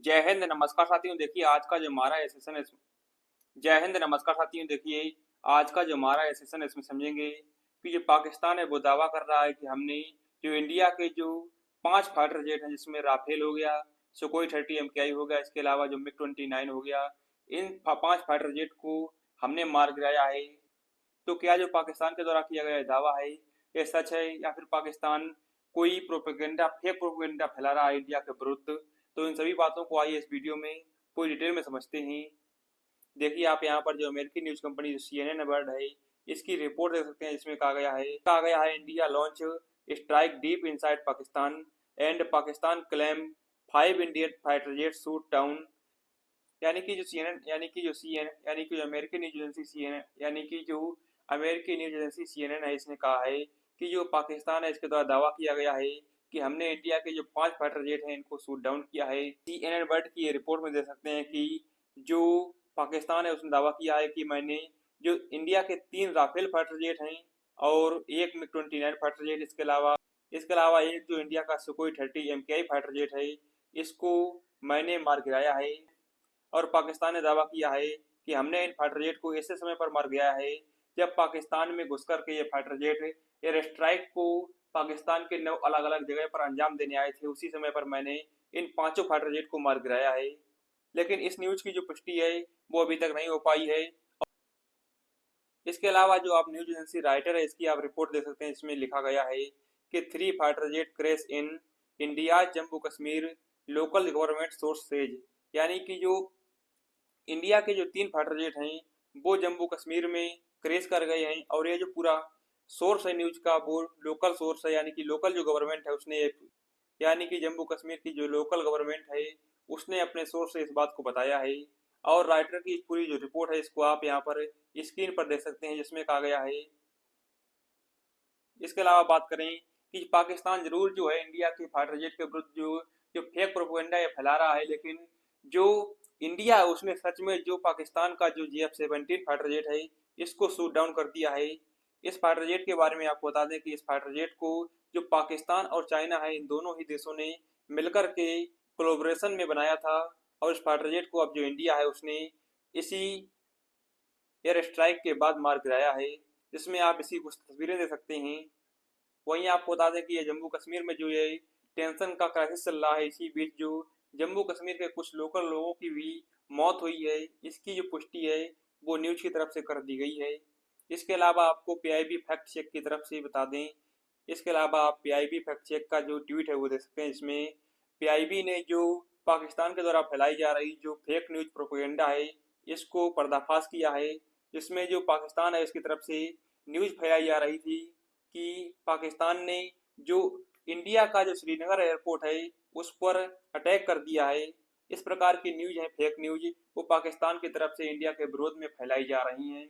जय हिंद नमस्कार साथियों। देखिए आज का जो हमारा ये सेशन है जय हिंद नमस्कार साथियों। देखिए आज का जो हमारा ये सेशन है इसमें समझेंगे कि जो पाकिस्तान है वो दावा कर रहा है कि हमने जो इंडिया के जो 5 फाइटर जेट हैं जिसमें राफेल हो गया, सुकोई 30 MKI हो गया, इसके अलावा जो MiG-29 हो गया, इन 5 फाइटर जेट को हमने मार गिराया है। तो क्या जो पाकिस्तान के द्वारा किया गया दावा है ये सच है या फिर पाकिस्तान कोई प्रोपेगेंडा फेक प्रोपेगेंडा फैला रहा है इंडिया के विरुद्ध? तो इन सभी बातों को आइए इस वीडियो में पूरी डिटेल में समझते हैं। देखिए आप यहाँ पर जो अमेरिकी न्यूज कंपनी जो CNN वर्ल्ड है इसकी रिपोर्ट देख सकते हैं, जिसमें कहा गया है India launch strike deep inside Pakistan and Pakistan claim 5 Indian fighter jet shoot down. यानी कि जो CNN यानी कि जो अमेरिकी न्यूज एजेंसी CNN यानी कि जो अमेरिकी न्यूज एजेंसी CNN है, इसने कहा है कि जो पाकिस्तान है इसके द्वारा दावा किया गया है कि हमने इंडिया के जो 5 फाइटर जेट हैं इनको शूट डाउन किया है। CNN वर्ल्ड की ये रिपोर्ट में देख सकते हैं कि जो पाकिस्तान है उसने दावा किया है कि मैंने जो इंडिया के 3 राफेल फाइटर जेट हैं और एक MiG-29 फाइटर जेट, इसके अलावा एक जो इंडिया का सुकोई 30 MKI फाइटर जेट है, इसको मैंने मार गिराया है। और पाकिस्तान ने दावा किया है कि हमने इन फाइटर जेट को ऐसे समय पर मार गिराया है जब पाकिस्तान में घुसकर के ये फाइटर जेट एयर स्ट्राइक को पाकिस्तान के 9 अलग अलग जगह पर अंजाम देने आए थे। उसी समय पर मैंने इन 5 फाइटर जेट को मार गिराया है। लेकिन इस न्यूज की जो पुष्टि है वो अभी तक नहीं हो पाई है। इसके अलावा जो आप न्यूज एजेंसी राइटर है इसकी आप रिपोर्ट देख सकते हैं, इसमें लिखा गया है कि 3 fighter jet crash in India Jammu Kashmir local government source says. यानी कि जो इंडिया के जो 3 फाइटर जेट हैं वो जम्मू कश्मीर में क्रैश कर गए हैं, और ये जो पूरा सोर्स है न्यूज का वो लोकल सोर्स है, यानी कि लोकल जो गवर्नमेंट है उसने, यानी कि जम्मू कश्मीर की जो लोकल गवर्नमेंट है उसने अपने सोर्स से इस बात को बताया है। और राइटर की पूरी जो रिपोर्ट है इसको आप यहाँ पर स्क्रीन पर देख सकते हैं, जिसमें कहा गया है। इसके अलावा बात करें कि पाकिस्तान जरूर जो है इंडिया के फाइटर जेट के विरुद्ध जो जो फेक प्रोपेगेंडा ये फैला रहा है, लेकिन जो इंडिया है उसने सच में जो पाकिस्तान का जो JF-17 फाइटर जेट है इसको शूट डाउन कर दिया है। इस फाइटर जेट के बारे में आपको बता दें कि इस फाइटर जेट को जो पाकिस्तान और चाइना है इन दोनों ही देशों ने मिलकर के कोलोब्रेशन में बनाया था, और इस फाइटर जेट को अब जो इंडिया है उसने इसी एयर स्ट्राइक के बाद मार गिराया है, जिसमें आप इसी कुछ तस्वीरें दे सकते हैं। वहीं आपको बता दें कि ये जम्मू कश्मीर में जो ये टेंशन का क्राइसिस चल रहा है, इसी बीच जो जम्मू कश्मीर के कुछ लोकल लोगों की भी मौत हुई है, इसकी जो पुष्टि है वो न्यूज की तरफ से कर दी गई है। इसके अलावा आपको PIB फैक्ट चेक की तरफ से बता दें, इसके अलावा आप PIB फैक्ट चेक का जो ट्वीट है वो देख सकते हैं। इसमें PIB ने जो पाकिस्तान के द्वारा फैलाई जा रही जो फेक न्यूज प्रोपेगेंडा है इसको पर्दाफाश किया है, जिसमें जो पाकिस्तान है इसकी तरफ से न्यूज फैलाई जा रही थी कि पाकिस्तान ने जो इंडिया का जो श्रीनगर एयरपोर्ट है उस पर अटैक कर दिया है। इस प्रकार की न्यूज है, फेक न्यूज, वो पाकिस्तान की तरफ से इंडिया के विरोध में फैलाई जा रही हैं।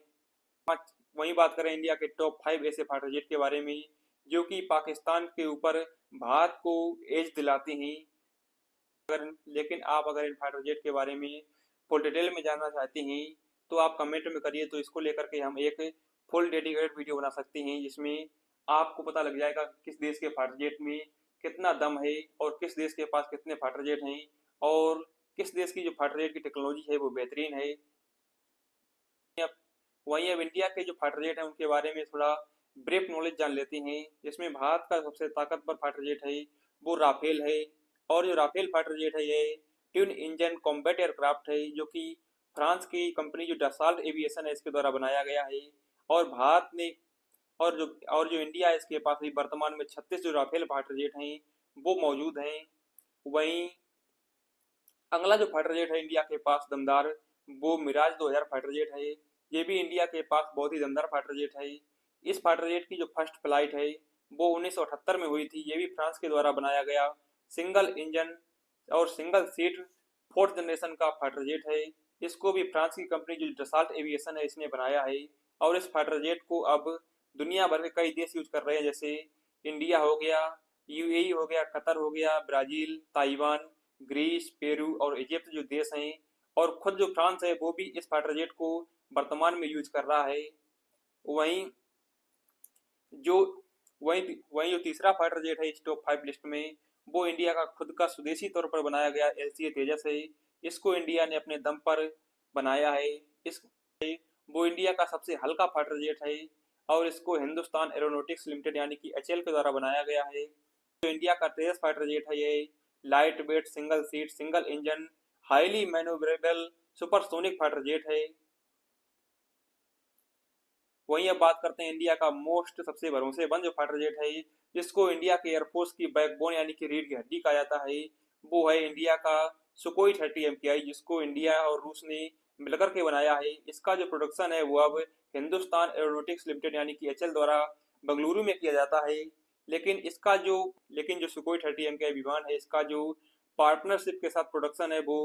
वहीं बात करें इंडिया के टॉप 5 ऐसे फाइटर जेट के बारे में जो कि पाकिस्तान के ऊपर भारत को एज दिलाते हैं। लेकिन आप अगर इन फाइटर जेट के बारे में फुल डिटेल में जानना चाहते हैं तो आप कमेंट में करिए, तो इसको लेकर के हम एक फुल डेडिकेटेड वीडियो बना सकते हैं, जिसमें आपको पता लग जाएगा किस देश के फाइटर जेट में कितना दम है और किस देश के पास कितने फाइटर जेट हैं, और किस देश की जो फाइटर जेट की टेक्नोलॉजी है वो बेहतरीन है। वहीं अब इंडिया के जो फाइटर जेट हैं उनके बारे में थोड़ा ब्रीफ नॉलेज जान लेते हैं, जिसमें भारत का सबसे ताकतवर फाइटर जेट है वो राफेल है। और जो राफेल फाइटर जेट है ये ट्विन इंजन कॉम्बैट एयरक्राफ्ट है, जो कि फ्रांस की कंपनी जो डसाल्ट एविएशन है इसके द्वारा बनाया गया है। और भारत ने और जो इंडिया है इसके पास भी वर्तमान में 36 जो राफेल फाइटर जेट हैं वो मौजूद हैं। वहीं अगला जो फाइटर जेट है इंडिया के पास दमदार, वो मिराज 2000 फाइटर जेट है। ये भी इंडिया के पास बहुत ही दमदार फाइटर जेट है। इस फाइटर जेट की जो फर्स्ट फ्लाइट है वो 1978 में हुई थी। ये भी फ्रांस के द्वारा बनाया गया सिंगल इंजन और सिंगल सीट 4th जनरेशन का फाइटर जेट है। इसको भी फ्रांस की कंपनी जो डसाल्ट एविएशन है इसने बनाया है। और इस फाइटर जेट को अब दुनिया भर के कई देश यूज कर रहे हैं, जैसे इंडिया हो गया, UAE हो गया, कतर हो गया, ब्राजील, ताइवान, ग्रीस, पेरू और इजिप्ट जो देश हैं, और खुद जो फ्रांस है वो भी इस फाइटर जेट को वर्तमान में यूज कर रहा है। वहीं जो वहीं वहीं जो तीसरा फाइटर जेट है इस टॉप 5 लिस्ट में वो इंडिया का खुद का स्वदेशी तौर पर बनाया गया LCA तेजस है। इसको इंडिया ने अपने दम पर बनाया है। इस वो इंडिया का सबसे हल्का फाइटर जेट है और इसको हिंदुस्तान एरोनॉटिक्स लिमिटेड यानी कि HAL के द्वारा बनाया गया है। जो इंडिया का तेजस फाइटर जेट है, ये light weight, single seat, single engine, highly manoeuvrable supersonic fighter jet है। वहीं अब बात करते हैं इंडिया का मोस्ट सबसे भरोसेमंद जो फाइटर जेट है, जिसको इंडिया के एयरफोर्स की बैकबोन यानी कि रीढ़ की हड्डी कहा जाता है, वो है इंडिया का सुकोई 30 MKI, जिसको इंडिया और रूस ने मिलकर के बनाया है। इसका जो प्रोडक्शन है वो अब हिंदुस्तान एरोनॉटिक्स लिमिटेड यानी कि HAL द्वारा बेंगलुरु में किया जाता है। लेकिन इसका जो लेकिन जो सुकोई 30 MKI विमान है, इसका जो पार्टनरशिप के साथ प्रोडक्शन है वो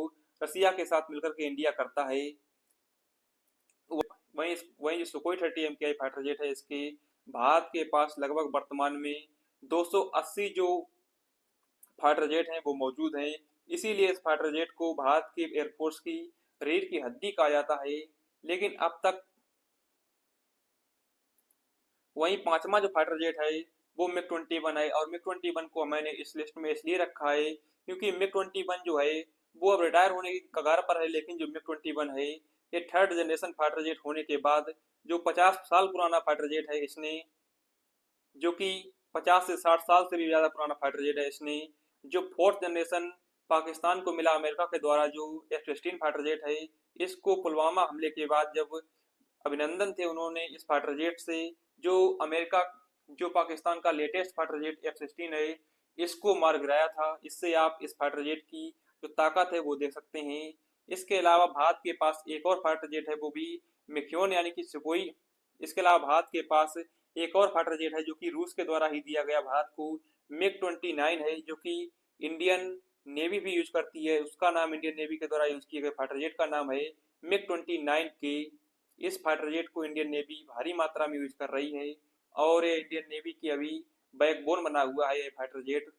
रसिया के साथ मिलकर के इंडिया करता है। वहीं वहीं जो सुकोई 30 MKI फाइटर जेट है, इसके भारत के पास लगभग वर्तमान में 280 जो फाइटर जेट हैं वो मौजूद हैं। इसीलिए इस फाइटर जेट को भारत की एयरफोर्स की रीढ़ की हड्डी कहा जाता है। लेकिन अब तक वहीं पांचवा जो फाइटर जेट है वो MiG-21 है, और MiG-21 को मैंने इस लिस्ट में इसलिए रखा है क्योंकि MiG-21 जो है वो अब रिटायर होने की कगार पर है। लेकिन जो MiG-21 है, ये थर्ड जनरेशन फाइटर जेट होने के बाद जो 50 साल पुराना फाइटर जेट है, इसने जो कि 50 से 60 साल से भी ज़्यादा पुराना फाइटर जेट है, इसने जो फोर्थ जनरेशन पाकिस्तान को मिला अमेरिका के द्वारा जो F-16 फाइटर जेट है, इसको पुलवामा हमले के बाद जब अभिनंदन थे, उन्होंने इस फाइटर जेट से जो अमेरिका जो पाकिस्तान का लेटेस्ट फाइटर जेट F-16 है, इसको मार गिराया था। इससे आप इस फाइटर जेट की जो ताकत है वो देख सकते हैं। इसके अलावा भारत के पास एक और फाइटर जेट है, वो भी मिक्योन यानी कि सुकोई। इसके अलावा भारत के पास एक और फाइटर जेट है जो कि रूस के द्वारा ही दिया गया भारत को, MiG-29 है, जो कि इंडियन नेवी भी यूज करती है। उसका नाम इंडियन नेवी के द्वारा यूज किए गए फाइटर जेट का नाम है MiG-29K। इस फाइटर जेट को इंडियन नेवी भारी मात्रा में यूज कर रही है और ये इंडियन नेवी की अभी बैकबोन बना हुआ है ये फाइटर जेट।